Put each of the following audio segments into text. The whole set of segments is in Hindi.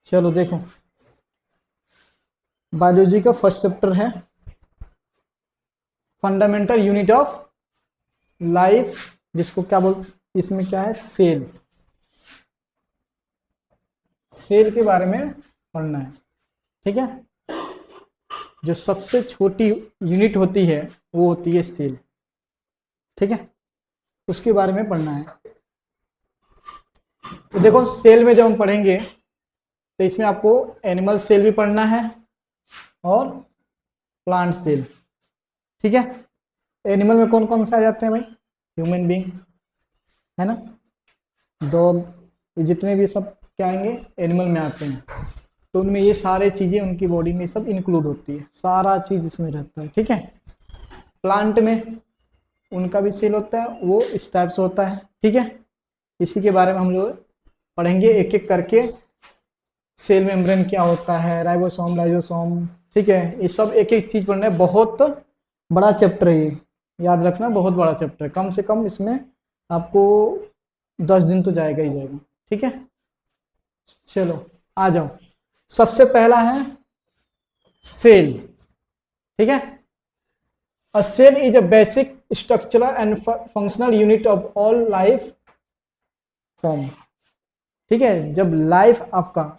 चलो देखो, बायोलॉजी का फर्स्ट चैप्टर है फंडामेंटल यूनिट ऑफ लाइफ, जिसको क्या बोल, इसमें क्या है, सेल। सेल के बारे में पढ़ना है, ठीक है। जो सबसे छोटी यूनिट होती है वो होती है सेल, ठीक है। उसके बारे में पढ़ना है। तो देखो, सेल में जब हम पढ़ेंगे तो इसमें आपको एनिमल सेल भी पढ़ना है और प्लांट सेल, ठीक है। एनिमल में कौन कौन से आ जाते हैं भाई? ह्यूमन बीइंग, है ना, डॉग, ये जितने भी सब क्या आएंगे, एनिमल में आते हैं। तो उनमें ये सारे चीजें उनकी बॉडी में सब इंक्लूड होती है, सारा चीज इसमें रहता है, ठीक है। प्लांट में उनका भी सेल होता है, वो इस टाइप से होता है, ठीक है। इसी के बारे में हम लोग पढ़ेंगे एक एक करके। सेल मेम्ब्रेन क्या होता है, राइबोसोम, लाइसोसोम, ठीक है। ये सब एक एक चीज पढ़ना है। बहुत बड़ा चैप्टर है ये, याद रखना, बहुत बड़ा चैप्टर है। कम से कम इसमें आपको 10 दिन तो जाएगा ही जाएगा, ठीक है। चलो आ जाओ, सबसे पहला है सेल, ठीक है। A cell is a basic structural and functional unit of all life form, ठीक है। जब लाइफ आपका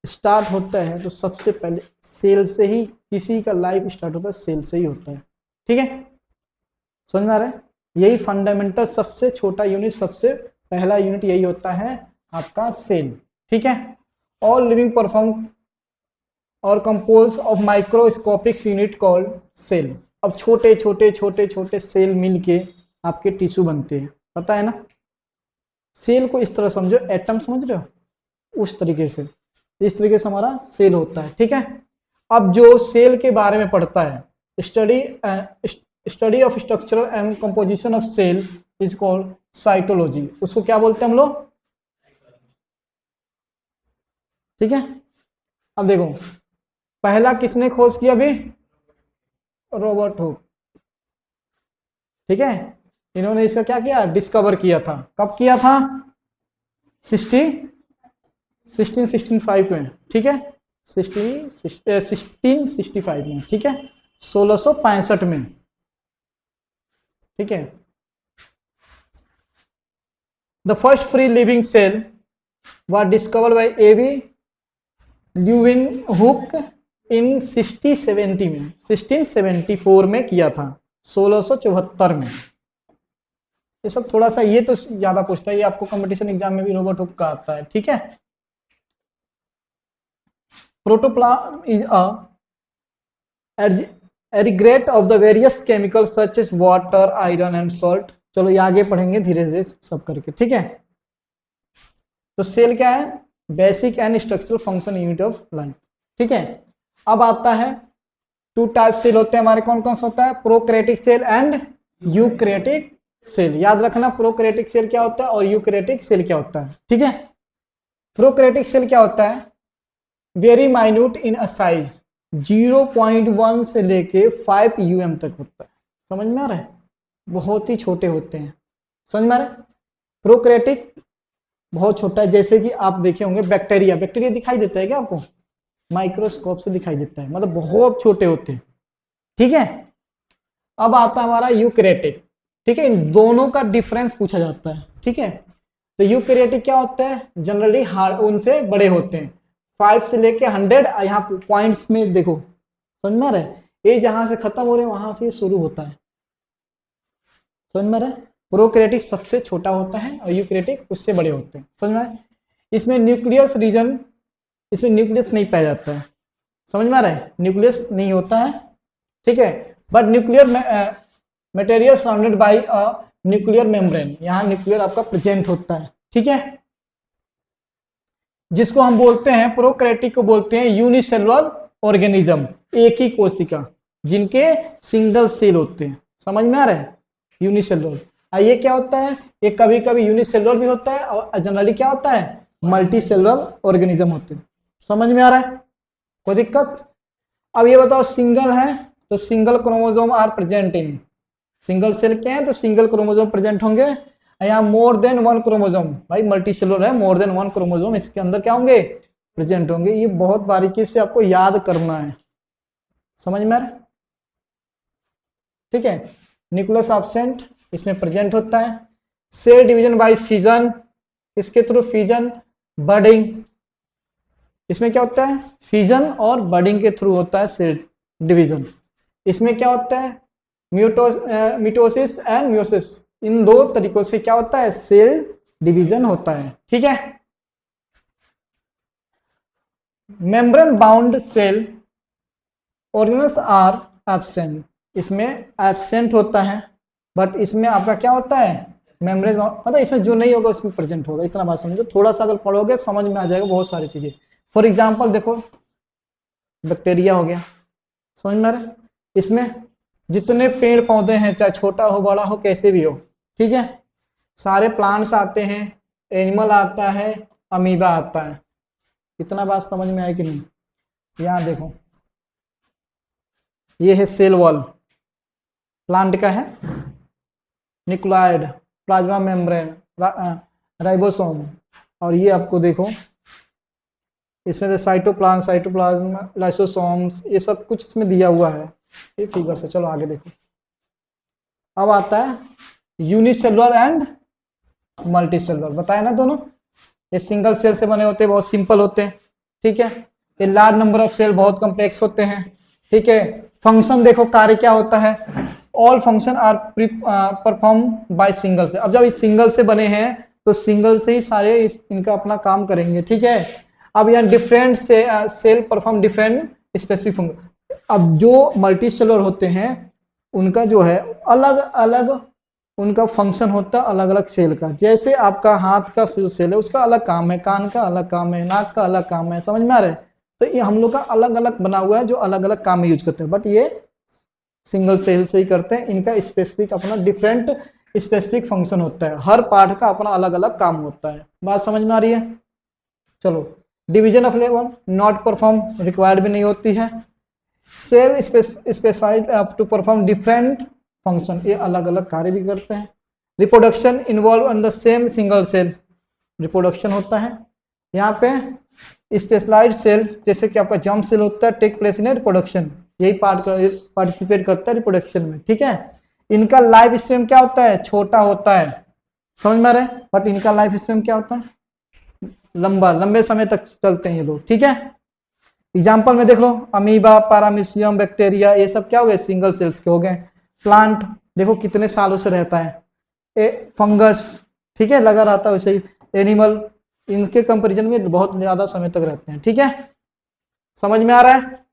स्टार्ट होता है तो सबसे पहले सेल से ही, किसी का लाइफ स्टार्ट होता है सेल से ही होता है, ठीक है। समझ में आ रहा है? यही फंडामेंटल सबसे छोटा यूनिट, सबसे पहला यूनिट यही होता है आपका सेल, ठीक है। ऑल लिविंग परफॉर्म और compose of microscopic unit called cell. अब छोटे छोटे छोटे छोटे सेल मिलके आपके टिश्यू बनते हैं, पता है ना। सेल को इस तरह समझो, एटम समझ रहे हो, उस तरीके से, इस तरीके से हमारा सेल होता है, ठीक है। अब जो सेल के बारे में पढ़ता है, study of structural and composition of cell is called cytology. उसको क्या बोलते हैं हम लोग, ठीक है। अब देखो, पहला किसने खोज किया अभी? रॉबर्ट हुक, ठीक है। इन्होंने इसका क्या किया, डिस्कवर किया था। कब किया था? 1665 में, ठीक है। 1665 में, ठीक है। 1665 में, ठीक है। The first free living cell was discovered by A.V. Leeuwenhoek in 1670 में, 1674 में किया था, 1674 में। ये सब थोड़ा सा, ये तो ज्यादा पूछता है, ये आपको कंपटीशन एग्जाम में भी रॉबर्ट हुक का आता है, ठीक है। Protoplasm is a aggregate of the various chemicals such as water, iron and salt. चलो ये आगे पढ़ेंगे धीरे धीरे सब करके, ठीक है। तो सेल क्या है? Basic and structural function unit of life, ठीक है। अब आता है, टू टाइप सेल होते हैं हमारे, कौन कौन सा होता है? Prokaryotic cell and eukaryotic cell. याद रखना, प्रोकैरियोटिक सेल क्या होता है और यूकैरियोटिक सेल क्या होता है, ठीक है। प्रोकैरियोटिक सेल क्या होता है? Very minute in a size, 0.1 से लेके 5 UM तक होता है। समझ में आ रहा है? बहुत ही छोटे होते हैं, समझ में आ रहा है? प्रोकैरियोटिक बहुत छोटा है, जैसे कि आप देखे होंगे बैक्टीरिया, बैक्टीरिया दिखाई देता है क्या आपको? माइक्रोस्कोप से दिखाई देता है, मतलब बहुत छोटे होते हैं, ठीक है। अब आता है हमारा यूकैरियोटिक, ठीक है। इन दोनों का डिफरेंस पूछा जाता है, ठीक है। तो यूकैरियोटिक क्या होता है? जनरली उनसे बड़े होते हैं, 5 से लेके 100। यहाँ पॉइंट्स में देखो, समझ में आ रहा है? ये जहां से खत्म हो रहे हैं वहां से ये शुरू होता है, समझ में आ रहा है? प्रोकैरियोटिक सबसे छोटा होता है और यूकैरियोटिक उससे बड़े होते हैं, समझ में आ रहा है? इसमें न्यूक्लियस रीजन, इसमें न्यूक्लियस नहीं पाया जाता है, समझ में आ रहा है? न्यूक्लियस नहीं होता है, ठीक है। But nuclear material surrounded by a nuclear membrane, यहाँ न्यूक्लियर आपका प्रेजेंट होता है, ठीक है। जिसको हम बोलते हैं, प्रोकैरियोटिक को बोलते हैं यूनिसेलुलर ऑर्गेनिज्म, एक ही कोशिका जिनके सिंगल सेल होते हैं, समझ में आ रहा है? यूनिसेलुलर। ये क्या होता है? ये कभी कभी यूनिसेलुलर भी होता है और जनरली क्या होता है? मल्टी सेलुलर ऑर्गेनिज्म होते हैं, समझ में आ रहा है? कोई दिक्कत? अब ये बताओ, सिंगल है तो single chromosome are present in, single cell क्या है तो सिंगल क्रोमोसोम प्रेजेंट होंगे। यहाँ मोर देन 1 क्रोमोसोम, भाई मल्टी सेलुलर है, मोर देन 1 क्रोमोसोम, इसके अंदर क्या होंगे? प्रेजेंट होंगे। ये बहुत बारीकी से आपको याद करना है, समझ में आ रहा है? ठीक है, न्यूक्लियस एब्सेंट इसमें प्रेजेंट होता है। सेल डिवीजन बाय फिजन, इसके थ्रू फिजन बडिंग, इसमें क्या होता है? फिजन और बडिंग के थ्रू होता है सेल डिवीजन। इसमें क्या होता है? मिटोसिस एंड मियोसिस, इन दो तरीकों से क्या होता है? सेल डिवीजन होता है। ठीक है, membrane bound cell organelles are absent, इसमें एब्सेंट होता है, बट इसमें आपका क्या होता है? मेम्ब्रेन, मतलब इसमें जो नहीं होगा उसमें प्रेजेंट होगा। इतना बात समझो, थोड़ा सा अगर पढ़ोगे समझ में आ जाएगा बहुत सारी चीजें। फॉर एग्जाम्पल देखो, बैक्टीरिया हो गया, समझ में आ रहा है? इसमें जितने पेड़ पौधे हैं, चाहे छोटा हो बड़ा हो कैसे भी हो, ठीक है, सारे प्लांट्स आते हैं, एनिमल आता है, अमीबा आता है। इतना बात समझ में आए कि नहीं? यहाँ देखो, ये है सेल वॉल, प्लांट का है, न्यूक्लियड, प्लाज्मा मेम्ब्रेन, राइबोसोम, और ये आपको देखो इसमें से साइटोप्लाज्म, लाइसोसोम्स, ये सब कुछ इसमें दिया हुआ है ये फिगर से। चलो आगे देखो, अब आता है यूनिसेलुलर एंड मल्टीसेलुलर, बताया ना दोनों। ये सिंगल सेल से बने होते हैं, बहुत सिंपल होते हैं। ठीक है, ये लार्ज नंबर ऑफ सेल बहुत कॉम्प्लेक्स होते हैं। ठीक है, फंक्शन देखो, कार्य क्या होता है? All function are perform by single से। अब जब इस सिंगल से बने हैं तो सिंगल से ही सारे इनका अपना काम करेंगे। ठीक है, अब यहाँ डिफरेंट से cell perform different specific function. अब जो मल्टी सेलुलर होते हैं उनका जो है अलग अलग उनका फंक्शन होता है, अलग अलग सेल का। जैसे आपका हाथ का सेल है उसका अलग काम है, कान का अलग काम है, नाक का अलग काम है, समझ में आ रहा है? तो ये हम लोग का अलग अलग बना हुआ है जो अलग अलग काम में यूज करते हैं, बट ये सिंगल सेल से ही करते हैं। इनका स्पेसिफिक अपना डिफरेंट स्पेसिफिक फंक्शन होता है, हर पार्ट का अपना अलग अलग काम होता है। बात समझ में आ रही है? चलो, division of labour not perform, required भी नहीं होती है। Cell specified to perform different function, ये अलग अलग कार्य भी करते हैं। Reproduction involve in the same single cell, reproduction होता है यहाँ पे। स्पेशलाइज्ड सेल जैसे कि आपका जर्म सेल होता है, टेक प्लेस इन रिप्रोडक्शन, यही पार्टिसिपेट करता है रिप्रोडक्शन में। ठीक है, इनका लाइफ स्पेन क्या होता है? छोटा होता है, समझ में आ रहा है? बट इनका लाइफ स्पेन क्या होता है? लंबा, लंबे समय तक चलते हैं ये लोग। ठीक है, एग्जाम्पल में देख लो, अमीबा, पैरामीशियम, बैक्टीरिया, ये सब क्या हो गए? सिंगल सेल्स के हो गए। प्लांट देखो कितने सालों से रहता है, फंगस, ठीक है, लगा रहता है वैसे ही। एनिमल, इनके कंपैरिजन में बहुत ज्यादा समय तक रहते हैं। ठीक है, समझ में आ रहा है?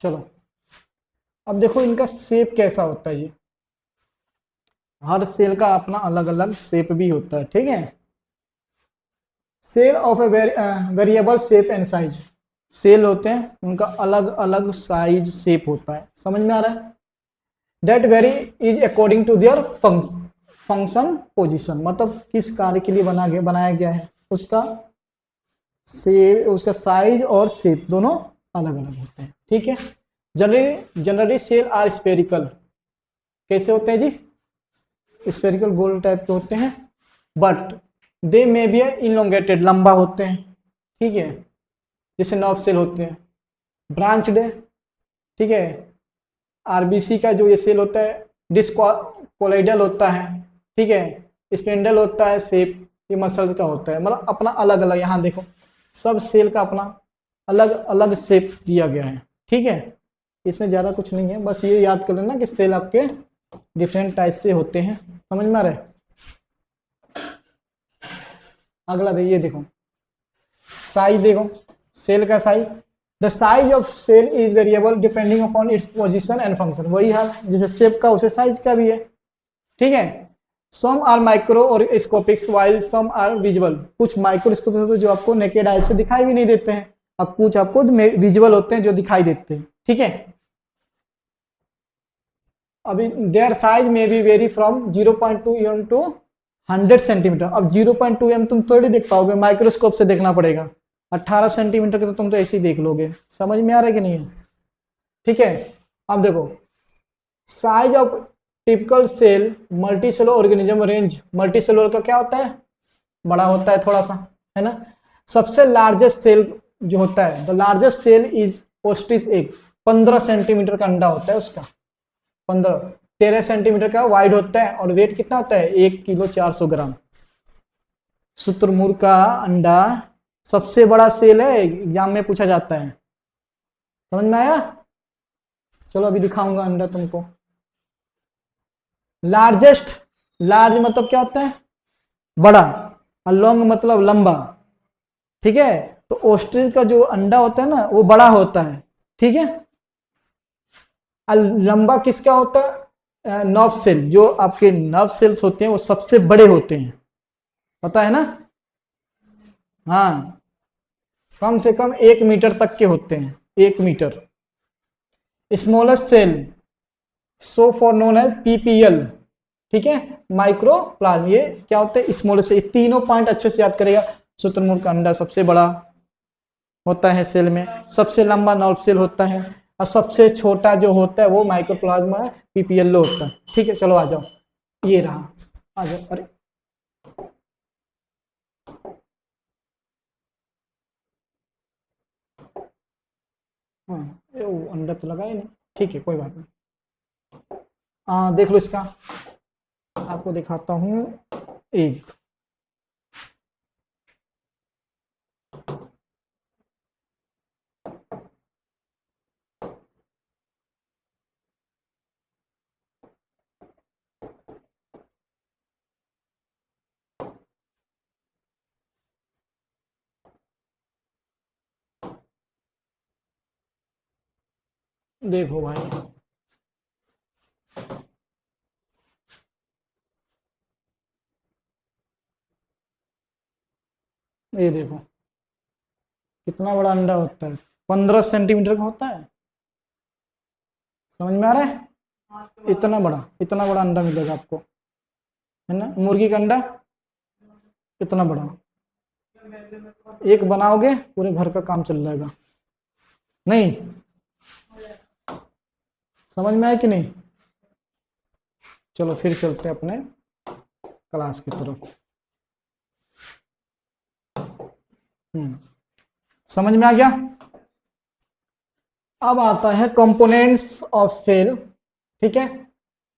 चलो, अब देखो इनका शेप कैसा होता है। ये हर सेल का अपना अलग अलग शेप भी होता है। ठीक है, cell of a variable shape and size, cell होते हैं उनका अलग अलग साइज शेप होता है, समझ में आ रहा है? That vary is according to their function position, मतलब किस कार्य के लिए बनाया गया है उसका शेप, उसका साइज और शेप दोनों अलग अलग होते हैं। ठीक है, जनरली सेल आर स्पेरिकल, कैसे होते हैं जी? स्पेरिकल, गोल टाइप के होते हैं। बट दे मे बी इनलोंगेटेड, लंबा होते हैं। ठीक है, जैसे नर्व सेल होते हैं, ब्रांचड। ठीक है, आरबीसी का जो ये सेल होता है डिस्कोलाइडल होता है। ठीक है, स्पेंडल होता है, शेप ये मसल का होता है, मतलब अपना अलग अलग। यहाँ देखो सब सेल का अपना अलग अलग शेप दिया गया है। ठीक है, इसमें ज़्यादा कुछ नहीं है, बस ये याद कर लेना कि सेल आपके डिफरेंट टाइप से होते हैं, समझ में आ रहा है? अगला ये देखो, साइज देखो, सेल का size. The size of cell is variable depending upon its position and function, वही हाल जैसे शेप का उसे साइज का भी है। ठीक है, सम आर माइक्रो और स्कोपिक्स वाइल सम आर विजुअल, कुछ माइक्रोस्कोपिक होते हैं जो आपको नेकेड आई से दिखाई भी नहीं देते हैं, अब कुछ आपको विजुअल होते हैं जो दिखाई देते हैं। ठीक है, अभी देयर साइज में be vary from 0.2 mm to 100 centimetre. अब 0.2 mm तुम थोड़ी देख पाओगे, माइक्रोस्कोप से देखना पड़ेगा। 18 सेंटीमीटर के तो तुम तो ऐसे ही देख लोगे, समझ में आ रहा है कि नहीं है? ठीक है, अब देखो size of typical cell multicellular organism range, multicellular का क्या होता है? बड़ा होता है थोड़ा सा, है ना। सबसे लार्जेस्ट सेल जो होता है, the largest cell is ostrich egg, 15 centimetre का अंडा होता है उसका, 13 सेंटीमीटर का वाइड होता है, और वेट कितना होता है, 1 किलो 400 ग्राम। शुतुरमुर्ग का अंडा सबसे बड़ा सेल है, एग्जाम में पूछा जाता है, समझ में आया। चलो अभी दिखाऊंगा अंडा तुमको। लार्जेस्ट, लार्ज मतलब क्या होता है, बड़ा, और लॉन्ग मतलब लंबा, ठीक है। तो ऑस्ट्रिच का जो अंडा होता है ना वो बड़ा होता है, ठीक है। लंबा किसका होता है, नर्व सेल, जो आपके नर्व सेल्स होते हैं वो सबसे बड़े होते हैं, पता है ना। हाँ, कम से कम 1 मीटर तक के होते हैं, 1 metre. Smallest cell so far known as PPL, ठीक है, माइक्रोप्लाज्म। ये क्या होते हैं, स्मॉलेस्ट सेल। तीनों पॉइंट अच्छे से याद करेगा। शुतुरमुर्ग का अंडा सबसे बड़ा होता है सेल में, सबसे लंबा नर्व सेल होता है, और सबसे छोटा जो होता है वो माइक्रोप्लाज्मा है, पीपीएल होता है, ठीक है। चलो आ जाओ, ये रहा, आ जाओ। अरे हाँ, वो अंडा तो लगा ही नहीं, ठीक है, कोई बात नहीं। देख लो इसका, आपको दिखाता हूँ एग। देखो भाई, ये देखो कितना बड़ा अंडा होता है, 15 सेंटीमीटर का होता है, समझ में आ रहा है। इतना बड़ा अंडा मिलेगा आपको, है ना। मुर्गी का अंडा इतना बड़ा, एक बनाओगे पूरे घर का काम चल जाएगा। नहीं समझ में आया कि नहीं। चलो फिर चलते हैं अपने क्लास की तरफ। समझ में आ गया। अब आता है कंपोनेंट्स ऑफ सेल, ठीक है।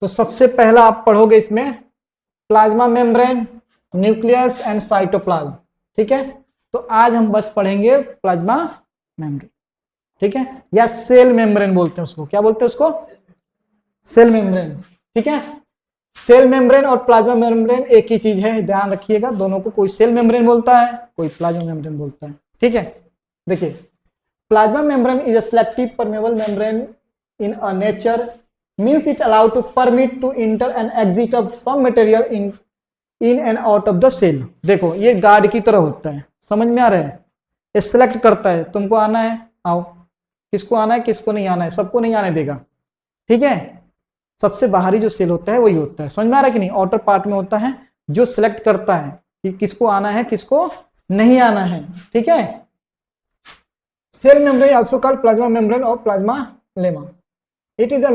तो सबसे पहला आप पढ़ोगे इसमें plasma membrane, nucleus and cytoplasm, ठीक है। तो आज हम बस पढ़ेंगे प्लाज्मा मेम्ब्रेन, ठीक है, या सेल मेम्ब्रेन बोलते हैं उसको, क्या बोलते हैं उसको, सेल मेम्ब्रेन, ठीक है। सेल मेम्ब्रेन और प्लाज्मा मेम्ब्रेन एक ही चीज है, ध्यान रखिएगा दोनों को, कोई सेल मेम्ब्रेन बोलता है, कोई प्लाज्मा मेम्ब्रेन बोलता है, ठीक है। देखिए, plasma membrane is a selective permeable membrane in a nature, means it allow to permit to enter and exit of some material in and out of the cell। देखो ये गार्ड की तरह होता है, समझ में आ रहा है। ये सिलेक्ट करता है, तुमको आना है आओ, किसको आना है किसको नहीं आना है, सबको नहीं आने देगा, ठीक है। सबसे बाहरी जो सेल होता है वही होता है, समझ में आ रहा है कि नहीं। आउटर पार्ट में होता है जो सिलेक्ट करता है कि किसको आना है किसको नहीं आना है, ठीक है। Cell membrane also called plasma membrane or plasma lemma. It is the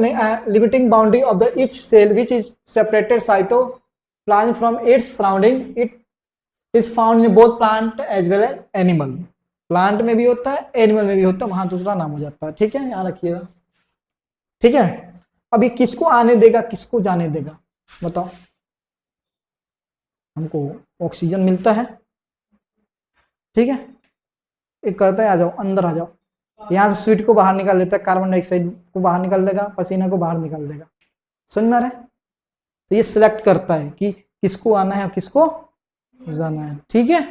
limiting boundary of the each cell which is separated cytoplasm from its surrounding. It is found in both plant as well as animal. Plant में भी होता है, एनिमल में भी होता है, वहां दूसरा नाम हो जाता है, ठीक है, याद रखिएगा, ठीक है। अभी किसको आने देगा किसको जाने देगा बताओ। हमको ऑक्सीजन मिलता है, ठीक है, एक करता है आ जाओ अंदर आ जाओ, यहाँ से स्वीट को बाहर निकाल लेता है, कार्बन डाइऑक्साइड को बाहर निकाल देगा, पसीना को बाहर निकाल देगा, समझ में आ रहा है। तो ये सिलेक्ट करता है कि किसको आना है और किसको जाना है, ठीक है।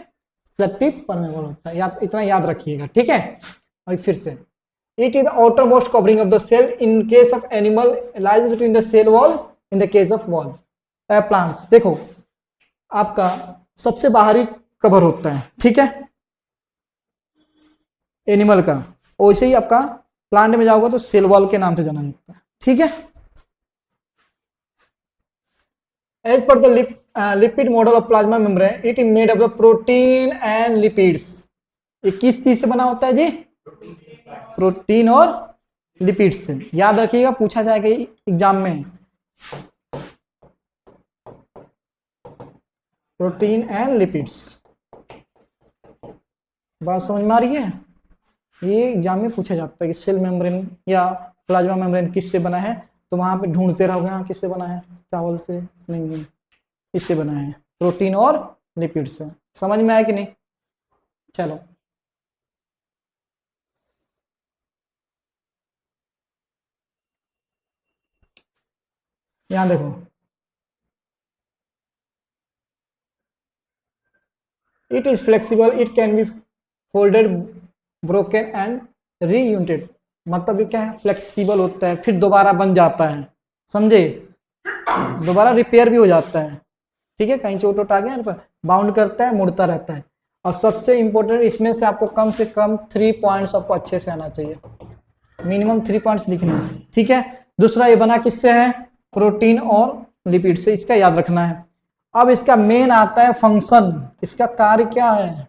सिलेक्टिव परमेबल होता है, इतना याद रखिएगा, ठीक है। और फिर से it is the outer most covering of the cell in case of animal, lies between the cell wall in the case of wall plants. देखो आपका सबसे बाहरी कवर होता है, ठीक है, एनिमल का, वैसे ही आपका प्लांट में जाओगे तो सेल वॉल के नाम से जाना जाता है, ठीक है। As per the lipid model of plasma membrane, it is made of the protein and lipids. ये किस चीज से बना होता है जी, प्रोटीन और लिपिड्स से, याद रखिएगा, पूछा जाएगा एग्जाम में। Protein and lipids. बात समझ में आ रही है? ये एग्जाम में पूछा जाता है कि सेल मेम्ब्रेन या प्लाज्मा मेम्ब्रेन किससे बना है, तो वहां पे ढूंढते रहोगे हाँ किससे बना है, चावल से नहीं, इससे बना है, प्रोटीन और लिपिड से। समझ में आया कि नहीं? चलो यहां देखो, it is flexible, it can be folded, broken and reunited. मतलब ये क्या है, फ्लेक्सिबल होता है फिर दोबारा बन जाता है, समझे, दोबारा रिपेयर भी हो जाता है। ठीक है, कहीं चोट वोट आ गया पर बाउंड करता है, मुड़ता रहता है। और सबसे इंपॉर्टेंट इसमें से कम 3 पॉइंट्स आपको अच्छे से आना चाहिए, मिनिमम 3 पॉइंट्स लिखने हैं। ठीक है, दूसरा ये बना किससे है, प्रोटीन और लिपिड से, इसका याद रखना है। अब इसका मेन आता है फंक्शन, इसका कार्य क्या है।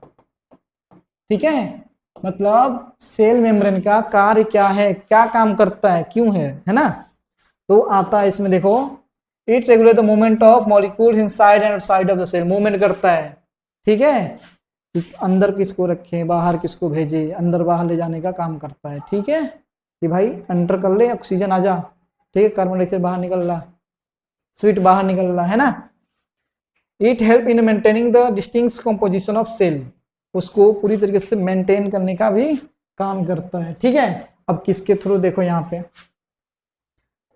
ठीक है, मतलब सेल मेम्ब्रेन का कार्य क्या है, क्या काम करता है, क्यों है ना। तो आता है इसमें देखो, it regulate the movement of molecules inside and outside of the cell, movement करता है। ठीक है, अंदर किसको रखें, बाहर किसको भेजे, अंदर बाहर ले जाने का काम करता है। ठीक है, कि भाई एंटर कर ले, ऑक्सीजन आ जा, ठीक है, कार्बन डाइऑक्साइड बाहर निकल रहा, स्वीट बाहर निकल रहा है ना। It help in maintaining the distinct composition of cell, उसको पूरी तरीके से मेंटेन करने का भी काम करता है। ठीक है, अब किसके थ्रू देखो यहाँ पे,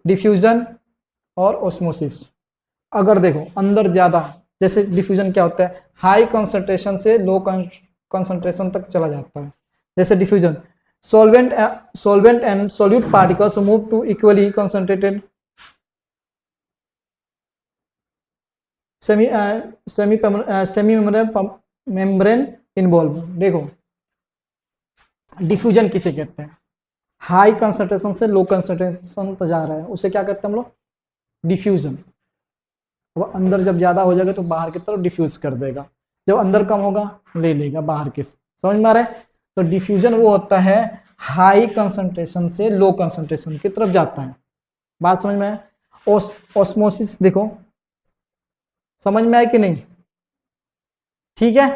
डिफ्यूजन और ऑस्मोसिस। अगर देखो अंदर ज्यादा, जैसे डिफ्यूजन क्या होता है, हाई कंसंट्रेशन से लो कंसंट्रेशन तक चला जाता है। जैसे diffusion, solvent and solute particles move to equally concentrated semi membrane involved। देखो डिफ्यूजन किसे कहते हैं, हाई कंसंट्रेशन से लो कंसंट्रेशन तक जा रहा है, उसे क्या कहते हैं हम लोग, डिफ्यूजन। अब अंदर जब ज्यादा हो जाएगा तो बाहर की तरफ डिफ्यूज कर देगा, जब अंदर कम होगा ले लेगा बाहर की। समझ में आ रहा है? तो डिफ्यूजन वो होता है हाई कंसंट्रेशन से लो कंसंट्रेशन की तरफ जाता है। बात समझ में आया? ऑस्मोसिस देखो, समझ में आया कि नहीं? ठीक है,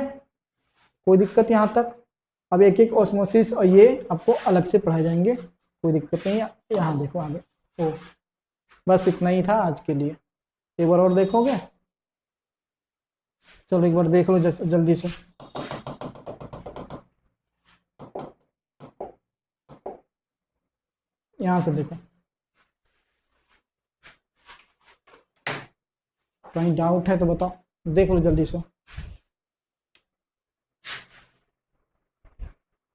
कोई दिक्कत यहां तक? अब एक एक ऑस्मोसिस और ये आपको अलग से पढ़ाए जाएंगे, कोई दिक्कत नहीं है। यहाँ देखो आगे, ओ बस इतना ही था आज के लिए, एक बार और देखोगे? चलो एक बार देख लो जल्दी से। यहां से देखो, कहीं डाउट है तो बताओ, देख लो जल्दी से।